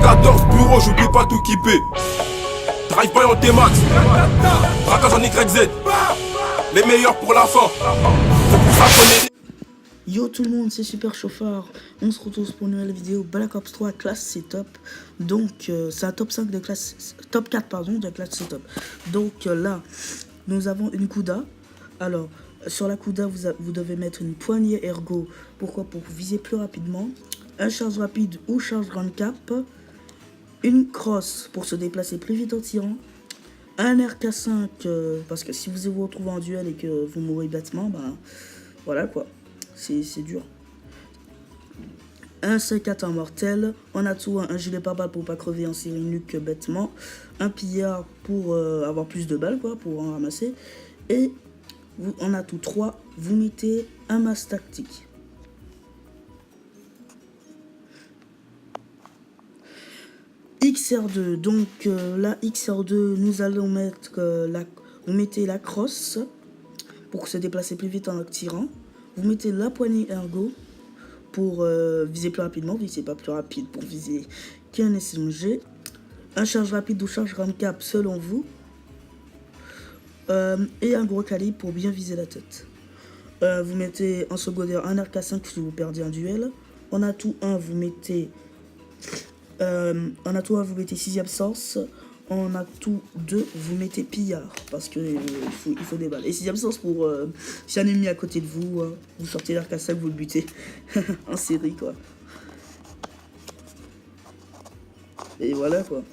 14 bureaux, j'oublie pas tout kipper. Drive by en T-Max, braquage en YZ. Les meilleurs pour la fin. Ça connaît. Yo tout le monde, c'est Super Chauffard. On se retrouve pour une nouvelle vidéo Black Ops 3 classe setup. Donc c'est un top 5 de classe, top 4 pardon de classe setup. Donc là, nous avons une Kuda. Alors sur la Kuda, vous devez mettre une poignée ergo. Pourquoi? Pour viser plus rapidement. Un charge rapide ou charge grande cap. Une crosse pour se déplacer plus vite en tirant. Un RK5 parce que si vous vous retrouvez en duel et que vous mourrez bêtement, ben voilà quoi. C'est dur. Un C4 en mortel. On a tout un gilet pare-balles pour pas crever en série nuque bêtement. Un pillard pour avoir plus de balles quoi, pour en ramasser. Et on a tout 3. Vous mettez un masse tactique. XR2, donc la XR2, nous allons mettre vous mettez la crosse pour se déplacer plus vite en tirant. Vous mettez la poignée ergo pour viser plus rapidement, vu que c'est pas plus rapide pour viser qu'un SMG. Un charge rapide ou charge grande cap selon vous. Et un gros calibre pour bien viser la tête. Vous mettez en secondaire un RK5 si vous perdez un duel. On a tout 1, vous mettez... on a tout 1, vous mettez 6ème sens. On a tout 2, vous mettez pillard. Parce que il faut des balles. Et 6ème sens pour si un ennemi à côté de vous, vous sortez l'RK5, vous le butez. En série quoi. Et voilà quoi.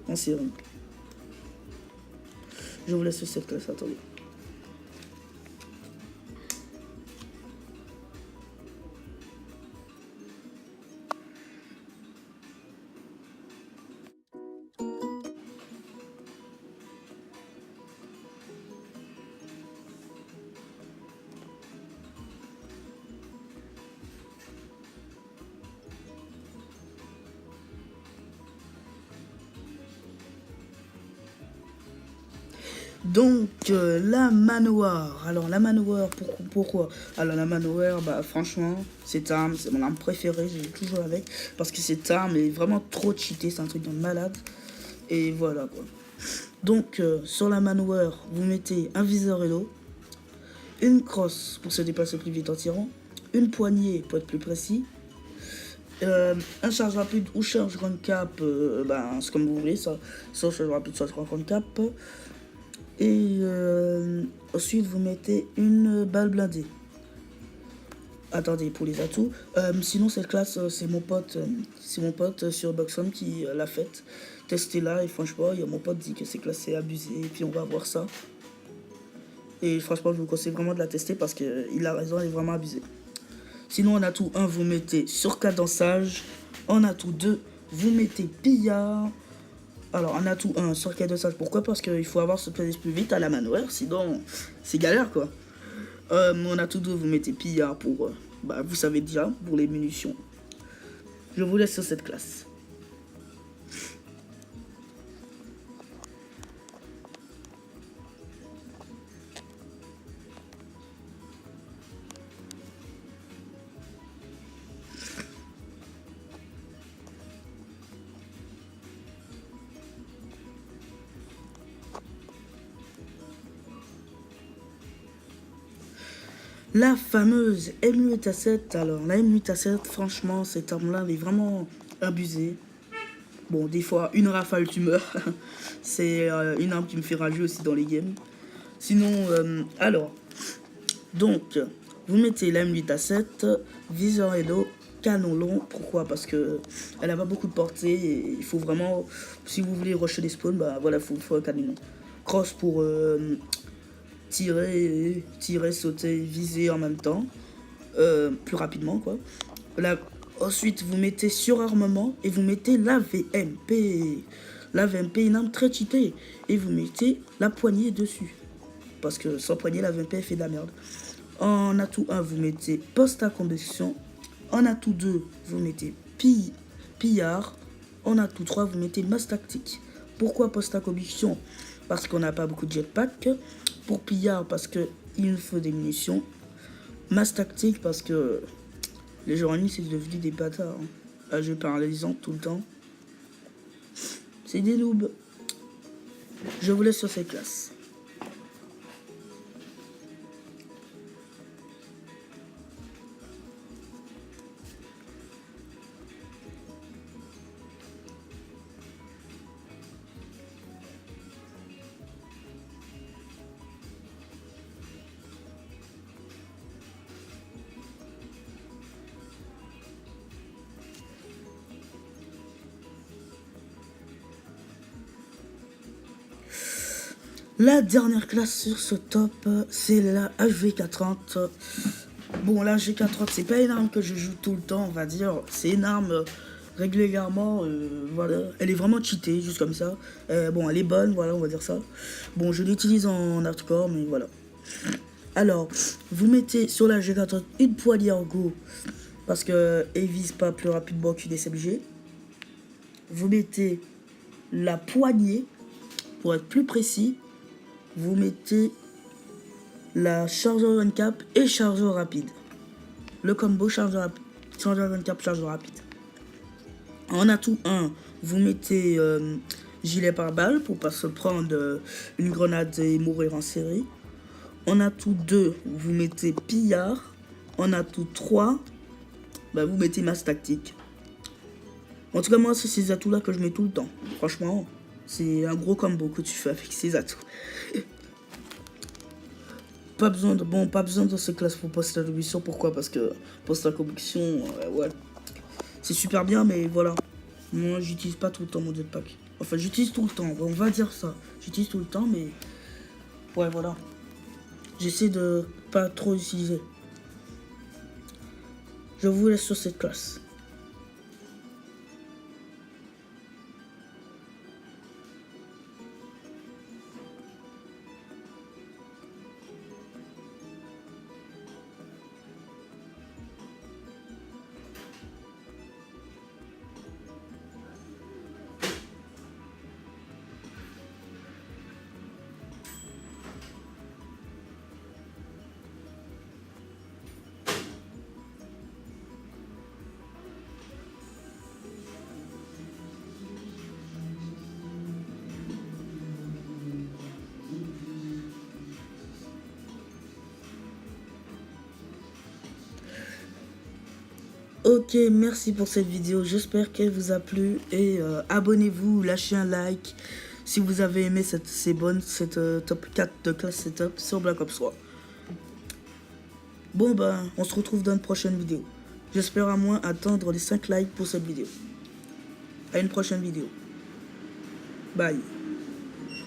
En série. Je vous laisse cette classe, attendez. Donc la manoir. Alors la manoir, pourquoi? Alors la manoir, bah franchement, cette arme, c'est mon arme préférée, j'ai toujours avec. Parce que cette arme est vraiment trop cheatée, c'est un truc de malade. Et voilà quoi. Donc sur la manoir, vous mettez un viseur hello, une crosse pour se déplacer plus vite en tirant, une poignée pour être plus précis, un charge rapide ou charge grande cap, c'est comme vous voulez, ça, soit charge rapide, soit grande cap. Et ensuite vous mettez une balle blindée. Attendez pour les atouts. Sinon cette classe c'est mon pote sur Boxon qui l'a faite. Testez-la et franchement il y a mon pote dit que cette classe c'est abusé et puis on va voir ça. Et franchement je vous conseille vraiment de la tester parce qu'il a raison, elle est vraiment abusée. Sinon en atout 1 vous mettez surcadençage. En atout 2 vous mettez pillard. Alors, en atout 1, sur cadencage, pourquoi? Parce qu'il faut avoir ce plaisir plus vite à la manoir, sinon c'est galère quoi. En atout 2, vous mettez pillard pour, vous savez déjà, pour les munitions. Je vous laisse sur cette classe. La fameuse M8A7, alors la M8A7, franchement, cette arme-là, elle est vraiment abusée. Bon, des fois, une rafale, tu meurs. C'est une arme qui me fait rager aussi dans les games. Sinon, donc, vous mettez la M8A7, viseur hello, canon long. Pourquoi? Parce que elle a pas beaucoup de portée et il faut vraiment, si vous voulez rusher les spawns, voilà, faut un canon long. Cross pour... tirer, sauter, viser en même temps, plus rapidement quoi. Là, ensuite vous mettez surarmement et vous mettez la VMP. La VMP est une arme très cheatée et vous mettez la poignée dessus parce que sans poignée la VMP fait de la merde. En atout 1 vous mettez poste à combustion. En atout 2 vous mettez pillard. En atout 3 vous mettez masse tactique. Pourquoi poste à combustion? Parce qu'on n'a pas beaucoup de jetpack. Pour pillard parce que il nous faut des munitions. Masse tactique parce que les joueurs en ligne c'est devenu des bâtards. Jeu paralysant tout le temps. c'est des noobs. Je vous laisse sur cette classe. La dernière classe sur ce top, c'est la HV430. Bon, la HV430, c'est pas une arme que je joue tout le temps, on va dire. C'est une arme régulièrement, voilà. Elle est vraiment cheatée, juste comme ça. Bon, elle est bonne, voilà, on va dire ça. Bon, je l'utilise en hardcore, mais voilà. Alors, vous mettez sur la HV430 une poignée en go, parce qu'elle vise pas plus rapidement qu'une SMG. Vous mettez la poignée, pour être plus précis. Vous mettez la chargeur one cap et chargeur rapide. Le combo chargeur one cap, chargeur rapide. En atout 1, vous mettez gilet pare-balles pour pas se prendre une grenade et mourir en série. En atout 2, vous mettez pillard. En atout 3, vous mettez masse tactique. En tout cas, moi, c'est ces atouts-là que je mets tout le temps. Franchement, c'est un gros combo que tu fais avec ces atouts. Pas besoin de ces classes pour post la commission. Pourquoi? Parce que post la commission, ouais, c'est super bien, mais voilà. Moi, j'utilise pas tout le temps mon jetpack. Enfin, j'utilise tout le temps, on va dire ça. J'utilise tout le temps, mais ouais, voilà. J'essaie de pas trop utiliser. Je vous laisse sur cette classe. Ok, merci pour cette vidéo, j'espère qu'elle vous a plu et abonnez-vous, lâchez un like si vous avez aimé cette top 4 de classe setup sur Black Ops 3. Bon on se retrouve dans une prochaine vidéo. J'espère à moins attendre les 5 likes pour cette vidéo. À une prochaine vidéo. Bye.